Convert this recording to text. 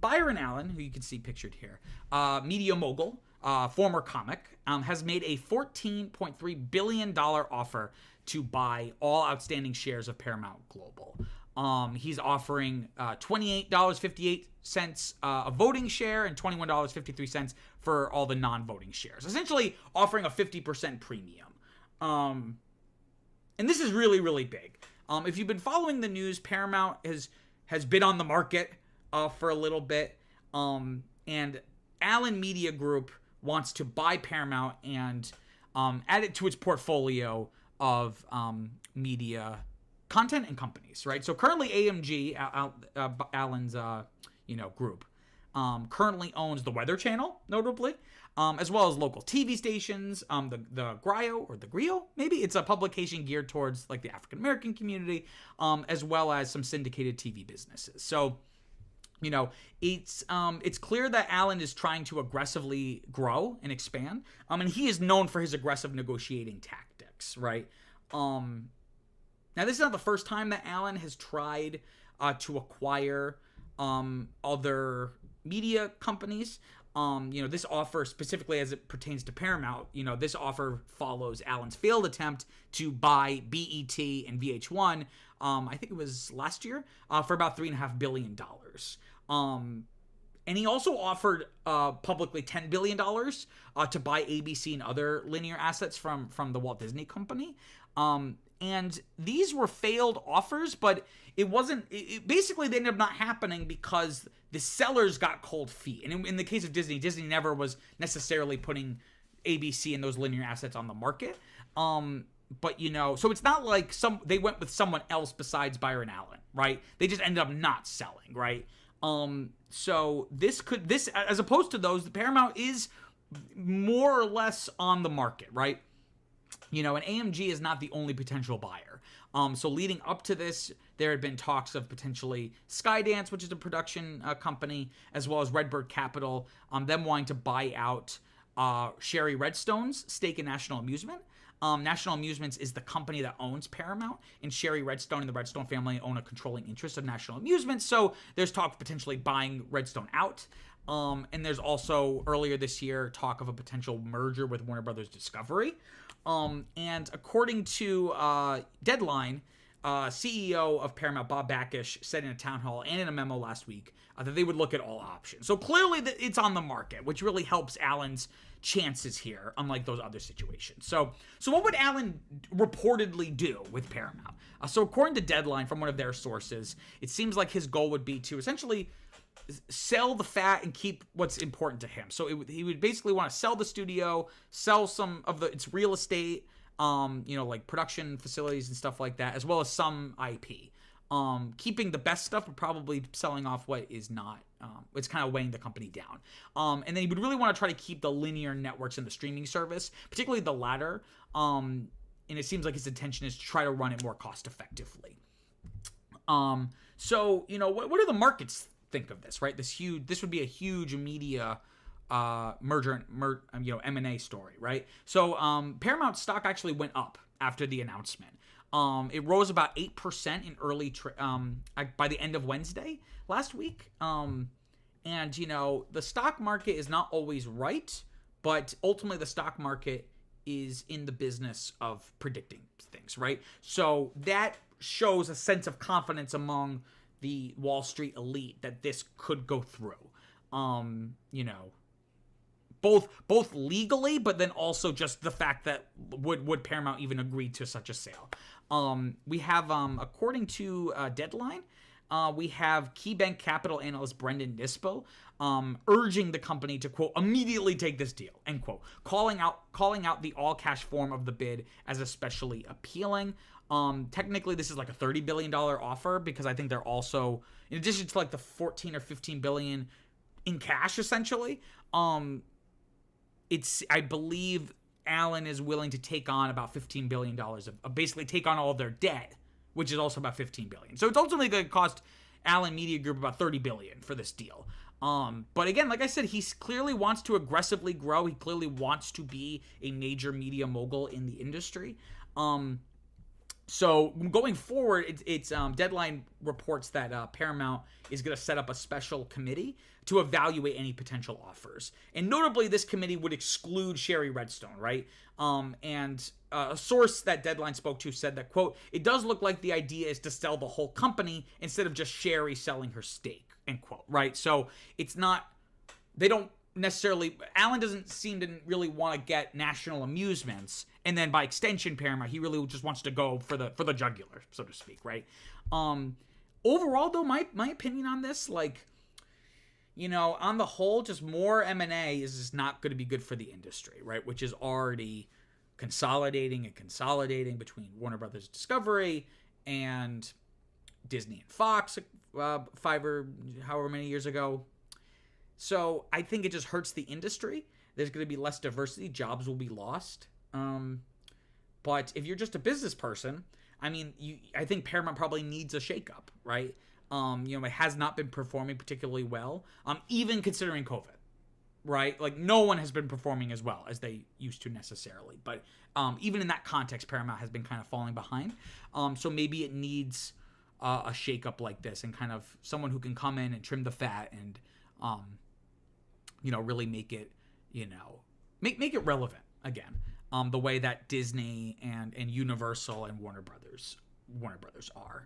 Byron Allen, who you can see pictured here, media mogul, former comic, has made a $14.3 billion offer to buy all outstanding shares of Paramount Global. He's offering $28.58 a voting share and $21.53 for all the non-voting shares. Essentially offering a 50% premium. And this is really, really big. If you've been following the news, Paramount has been on the market for a little bit. And Allen Media Group wants to buy Paramount and add it to its portfolio of media content and companies, right? So currently AMG, Allen's group, currently owns the Weather Channel, notably, as well as local TV stations, the Grio, maybe it's a publication geared towards like the African American community, as well as some syndicated TV businesses. So, it's clear that Allen is trying to aggressively grow and expand, and he is known for his aggressive negotiating tactics, right? Now, this is not the first time that Allen has tried to acquire other media companies. This offer, specifically as it pertains to Paramount, this offer follows Allen's failed attempt to buy BET and VH1, I think it was last year, for about $3.5 billion. And he also offered publicly $10 billion to buy ABC and other linear assets from the Walt Disney Company. And these were failed offers, but basically they ended up not happening because the sellers got cold feet. And in the case of Disney never was necessarily putting ABC and those linear assets on the market. But so it's not like they went with someone else besides Byron Allen, right? They just ended up not selling, right? So this as opposed to those, the Paramount is more or less on the market, right? And AMG is not the only potential buyer. So leading up to this, there had been talks of potentially Skydance, which is a production company, as well as Redbird Capital, them wanting to buy out Sherry Redstone's stake in National Amusement. National Amusements is the company that owns Paramount, and Sherry Redstone and the Redstone family own a controlling interest of National Amusements. So there's talk of potentially buying Redstone out. And there's also, earlier this year, talk of a potential merger with Warner Brothers Discovery. And according to Deadline, CEO of Paramount, Bob Bakish, said in a town hall and in a memo last week that they would look at all options. So clearly it's on the market, which really helps Allen's chances here, unlike those other situations. So what would Allen reportedly do with Paramount? So according to Deadline, from one of their sources, it seems like his goal would be to essentially sell the fat and keep what's important to him. So he would basically want to sell the studio, sell some of its real estate, like production facilities and stuff like that, as well as some IP. Keeping the best stuff, but probably selling off what is not. It's kind of weighing the company down. And then he would really want to try to keep the linear networks and the streaming service, particularly the latter. And it seems like his intention is to try to run it more cost effectively. So what do the markets think of this, right? This would be a huge media merger, M&A story, right? So Paramount stock actually went up after the announcement. It rose about 8% in early by the end of Wednesday last week. And the stock market is not always right, but ultimately the stock market is in the business of predicting things, right? So that shows a sense of confidence among the Wall Street elite that this could go through. Both legally, but then also just the fact that would Paramount even agree to such a sale? We have, according to Deadline, we have KeyBank Capital analyst Brendan Nispo urging the company to, quote, immediately take this deal, end quote, calling out the all-cash form of the bid as especially appealing. Technically, this is like a $30 billion offer because I think they're also, in addition to like the 14 or 15 billion in cash, essentially, I believe Allen is willing to take on about $15 billion of basically take on all of their debt, which is also about $15 billion. So it's ultimately going to cost Allen Media Group about $30 billion for this deal. But again, like I said, he clearly wants to aggressively grow. He clearly wants to be a major media mogul in the industry. So going forward, it's Deadline reports that Paramount is going to set up a special committee to evaluate any potential offers, and notably, this committee would exclude Sherry Redstone, right? And a source that Deadline spoke to said that, quote, "It does look like the idea is to sell the whole company instead of just Sherry selling her stake," end quote, right? So it's not, they don't necessarily, Alan doesn't seem to really want to get National Amusements, and then by extension Paramount, he really just wants to go for the jugular, so to speak, right? Overall though, my opinion on this, like, you know, on the whole, just more M&A is just not going to be good for the industry, right? Which is already consolidating between Warner Brothers Discovery and Disney and Fox 5 or however many years ago. So I think it just hurts the industry. There's going to be less diversity. Jobs will be lost. But if you're just a business person, I mean, I think Paramount probably needs a shakeup, right? You know, it has not been performing particularly well, even considering COVID, right? Like, no one has been performing as well as they used to necessarily. But even in that context, Paramount has been kind of falling behind. So maybe it needs a shakeup like this, and kind of someone who can come in and trim the fat and you know, really make it, you know, make it relevant again, the way that Disney and Universal and Warner Brothers are.